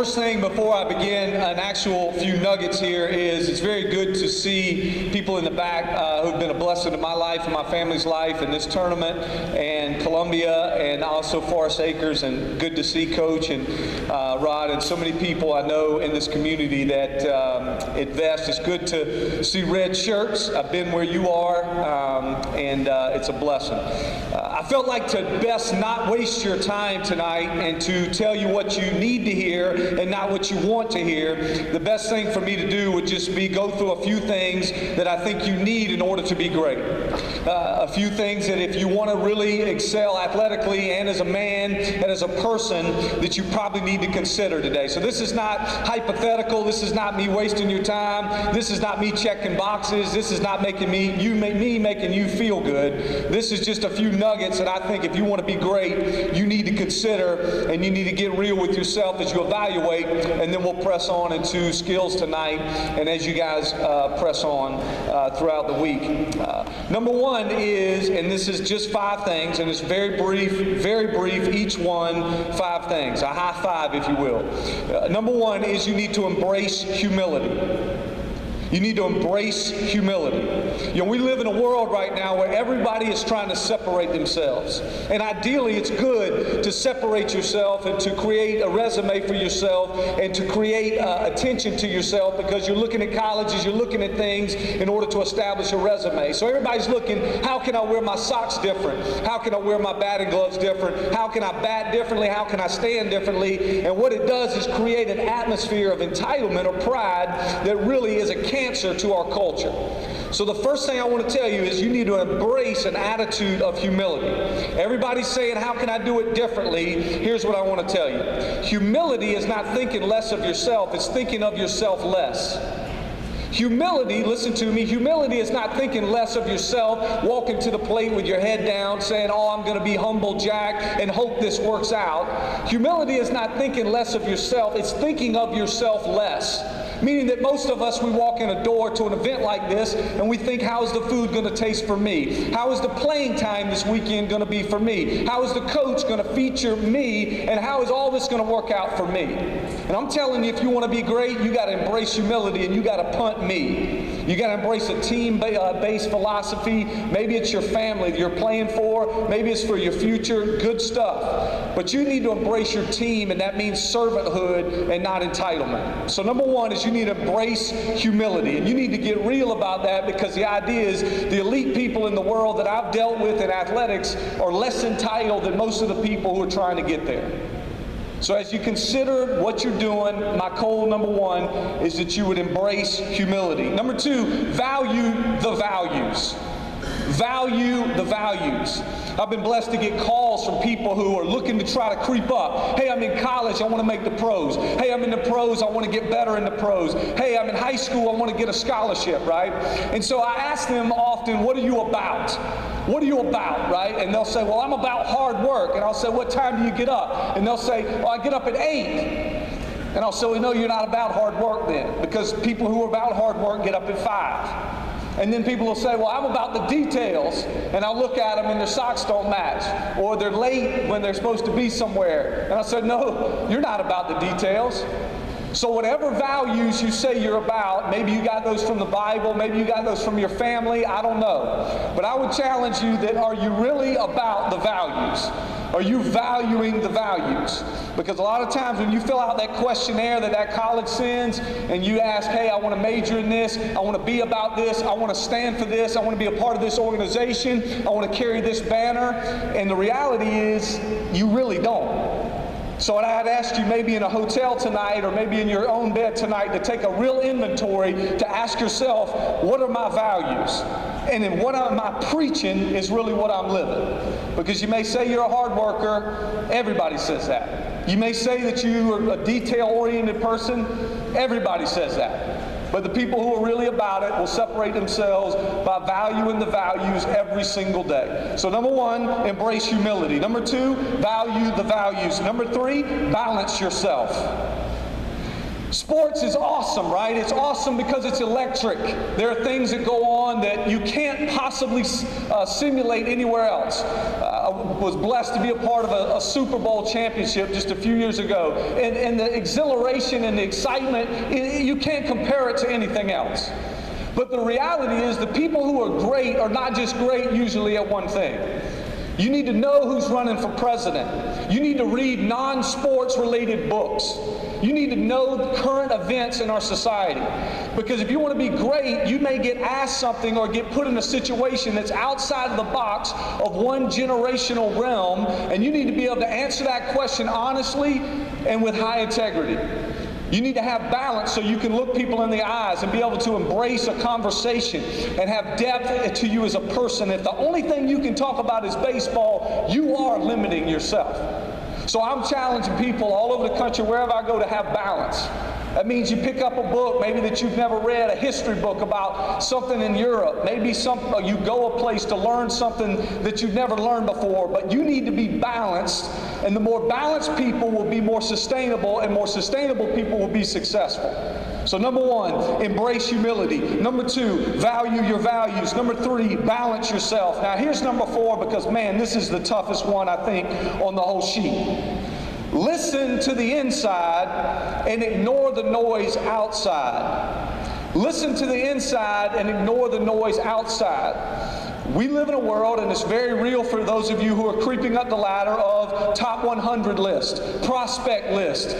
First thing before I begin an actual few nuggets here is it's very good to see people in the back who've been a blessing to my life and my family's life in this tournament and Columbia and also Forest Acres, and good to see Coach and Rod and so many people I know in this community that invest. It's good to see red shirts. I've been where you are, and it's a blessing. I felt like to best not waste your time tonight and to tell you what you need to hear and not what you want to hear. The best thing for me to do would just be go through a few things that I think you need in order to be great. A few things that if you want to really excel athletically and as a man and as a person that you probably need to consider today. So this is not hypothetical. This is not me wasting your time. This is not me checking boxes. This is not making me making you feel good. This is just a few nuggets that I think if you want to be great, you need to consider, and you need to get real with yourself as you evaluate, and then we'll press on into skills tonight and as you guys press on throughout the week. Number one is, and this is just 5 things, and it's very brief, each one 5 things, a high five if you will. Number one is you need to embrace humility. You need to embrace humility. You know, we live in a world right now where everybody is trying to separate themselves. And ideally, it's good to separate yourself and to create a resume for yourself and to create attention to yourself, because you're looking at colleges, you're looking at things in order to establish a resume. So everybody's looking, how can I wear my socks different? How can I wear my batting gloves different? How can I bat differently? How can I stand differently? And what it does is create an atmosphere of entitlement or pride that really is a cancer to our culture. So the first thing I want to tell you is you need to embrace an attitude of humility. Everybody's saying, how can I do it differently? Here's what I want to tell you. Humility is not thinking less of yourself, it's thinking of yourself less. Humility, listen to me, humility is not thinking less of yourself, walking to the plate with your head down, saying, oh, I'm going to be humble Jack and hope this works out. Humility is not thinking less of yourself, it's thinking of yourself less. Meaning that most of us, we walk in a door to an event like this and we think, how is the food going to taste for me? How is the playing time this weekend going to be for me? How is the coach going to feature me? And how is all this going to work out for me? And I'm telling you, if you want to be great, you got to embrace humility and you got to punt me. You got to embrace a team-based philosophy. Maybe it's your family that you're playing for. Maybe it's for your future. Good stuff. But you need to embrace your team, and that means servanthood and not entitlement. So number one is you need to embrace humility. And you need to get real about that, because the idea is the elite people in the world that I've dealt with in athletics are less entitled than most of the people who are trying to get there. So as you consider what you're doing, my goal number one is that you would embrace humility. Number two, value the values. Value the values. I've been blessed to get calls from people who are looking to try to creep up. Hey, I'm in college, I want to make the pros. Hey, I'm in the pros, I want to get better in the pros. Hey, I'm in high school, I want to get a scholarship, right? And so I ask them often, what are you about? What are you about, right? And they'll say, well, I'm about hard work. And I'll say, what time do you get up? And they'll say, well, I get up at 8. And I'll say, well, no, you're not about hard work then, because people who are about hard work get up at 5. And then people will say, well, I'm about the details. And I'll look at them and their socks don't match. Or they're late when they're supposed to be somewhere. And I said, no, you're not about the details. So whatever values you say you're about, maybe you got those from the Bible, maybe you got those from your family, I don't know. But I would challenge you that, are you really about the values? Are you valuing the values? Because a lot of times when you fill out that questionnaire that college sends and you ask, hey, I want to major in this, I want to be about this, I want to stand for this, I want to be a part of this organization, I want to carry this banner, and the reality is you really don't. So I'd ask you maybe in a hotel tonight or maybe in your own bed tonight to take a real inventory to ask yourself, what are my values? And then what am I preaching is really what I'm living. Because you may say you're a hard worker, everybody says that. You may say that you are a detail-oriented person, everybody says that. But the people who are really about it will separate themselves by valuing the values every single day. So number one, embrace humility. Number two, value the values. Number three, balance yourself. Sports is awesome, right? It's awesome because it's electric. There are things that go on that you can't possibly simulate anywhere else. I was blessed to be a part of a Super Bowl championship just a few years ago. And the exhilaration and the excitement, you can't compare it to anything else. But the reality is the people who are great are not just great usually at one thing. You need to know who's running for president. You need to read non-sports related books. You need to know the current events in our society. Because if you want to be great, you may get asked something or get put in a situation that's outside of the box of one generational realm, and you need to be able to answer that question honestly and with high integrity. You need to have balance so you can look people in the eyes and be able to embrace a conversation and have depth to you as a person. If the only thing you can talk about is baseball, you are limiting yourself. So I'm challenging people all over the country, wherever I go, to have balance. That means you pick up a book, maybe that you've never read, a history book about something in Europe. Maybe you go a place to learn something that you've never learned before, but you need to be balanced, and the more balanced people will be more sustainable, and more sustainable people will be successful. So number one, embrace humility. Number two, value your values. Number three, balance yourself. Now here's number four, because man, this is the toughest one I think on the whole sheet. Listen to the inside and ignore the noise outside. Listen to the inside and ignore the noise outside. We live in a world, and it's very real for those of you who are creeping up the ladder, of top 100 list, prospect list,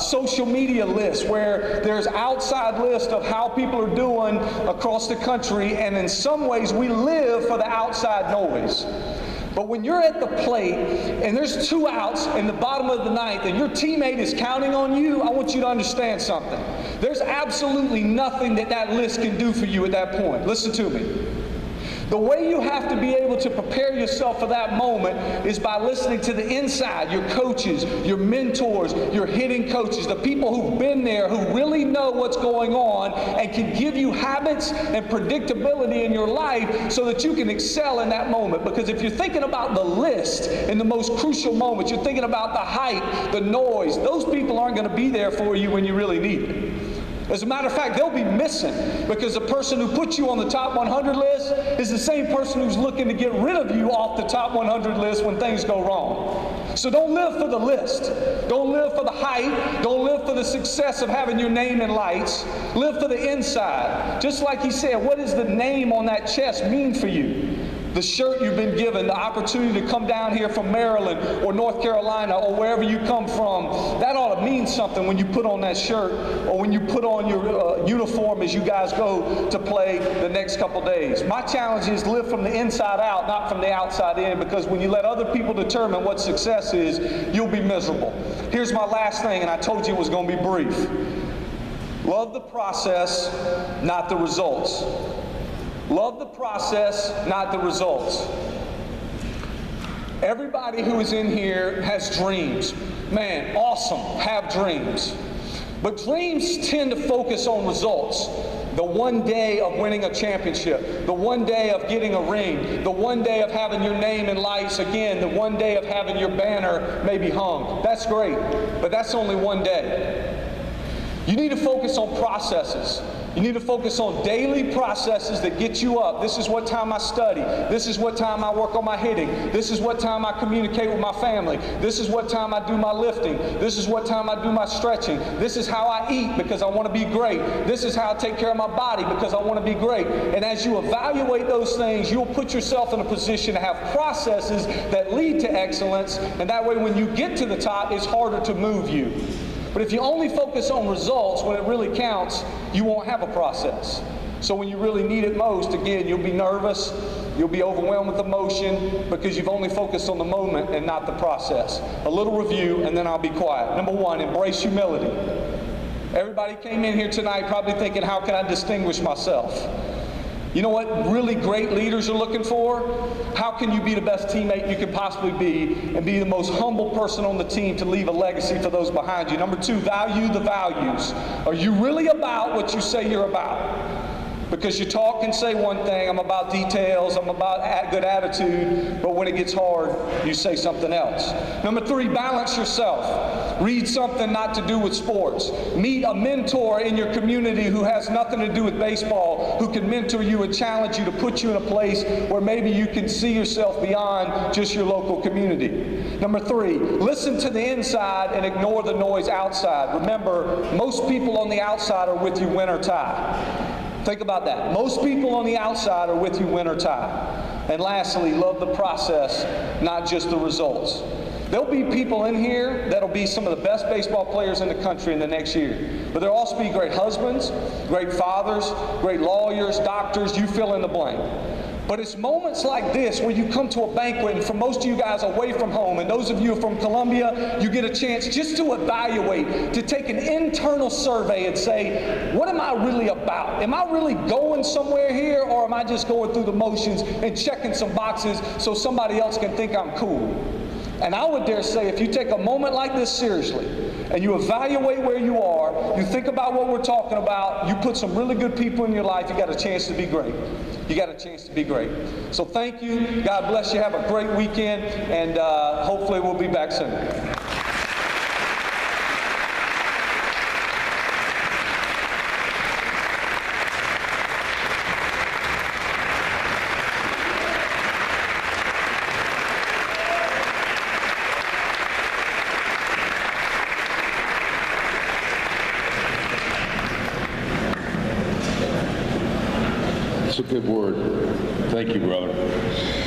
social media list, where there's outside list of how people are doing across the country, and in some ways we live for the outside noise. But when you're at the plate and there's 2 outs in the bottom of the ninth and your teammate is counting on you, I want you to understand something. There's absolutely nothing that list can do for you at that point. Listen to me. The way you have to be able to prepare yourself for that moment is by listening to the inside, your coaches, your mentors, your hitting coaches, the people who've been there, who really know what's going on and can give you habits and predictability in your life so that you can excel in that moment. Because if you're thinking about the list in the most crucial moments, you're thinking about the hype, the noise, those people aren't going to be there for you when you really need it. As a matter of fact, they'll be missing, because the person who put you on the top 100 list is the same person who's looking to get rid of you off the top 100 list when things go wrong. So don't live for the list. Don't live for the hype. Don't live for the success of having your name in lights. Live for the inside. Just like he said, what does the name on that chest mean for you? The shirt you've been given, the opportunity to come down here from Maryland or North Carolina or wherever you come from, that ought to mean something when you put on that shirt or when you put on your uniform as you guys go to play the next couple days. My challenge is live from the inside out, not from the outside in, because when you let other people determine what success is, you'll be miserable. Here's my last thing, and I told you it was going to be brief. Love the process, not the results. Love the process, not the results. Everybody who is in here has dreams. Man, awesome, have dreams. But dreams tend to focus on results. The one day of winning a championship, the one day of getting a ring, the one day of having your name in lights again, the one day of having your banner maybe hung. That's great, but that's only one day. You need to focus on processes. You need to focus on daily processes that get you up. This is what time I study. This is what time I work on my hitting. This is what time I communicate with my family. This is what time I do my lifting. This is what time I do my stretching. This is how I eat because I want to be great. This is how I take care of my body because I want to be great. And as you evaluate those things, you'll put yourself in a position to have processes that lead to excellence. And that way when you get to the top, it's harder to move you. But if you only focus on results when it really counts, you won't have a process. So when you really need it most, again, you'll be nervous, you'll be overwhelmed with emotion because you've only focused on the moment and not the process. A little review and then I'll be quiet. Number one, embrace humility. Everybody came in here tonight probably thinking, how can I distinguish myself? You know what really great leaders are looking for? How can you be the best teammate you can possibly be and be the most humble person on the team to leave a legacy for those behind you? Number two, value the values. Are you really about what you say you're about? Because you talk and say one thing, I'm about details, I'm about good attitude, but when it gets hard, you say something else. Number three, balance yourself. Read something not to do with sports. Meet a mentor in your community who has nothing to do with baseball, who can mentor you and challenge you to put you in a place where maybe you can see yourself beyond just your local community. Number 3, listen to the inside and ignore the noise outside. Remember, most people on the outside are with you win or tie. Think about that. Most people on the outside are with you win or tie. And lastly, love the process, not just the results. There'll be people in here that'll be some of the best baseball players in the country in the next year. But there'll also be great husbands, great fathers, great lawyers, doctors, you fill in the blank. But it's moments like this where you come to a banquet, and for most of you guys away from home, and those of you from Columbia, you get a chance just to evaluate, to take an internal survey and say, what am I really about? Am I really going somewhere here, or am I just going through the motions and checking some boxes so somebody else can think I'm cool? And I would dare say, if you take a moment like this seriously, and you evaluate where you are, you think about what we're talking about, you put some really good people in your life, you got a chance to be great. You got a chance to be great. So thank you. God bless you. Have a great weekend, and hopefully we'll be back soon. That's a good word. Thank you, brother.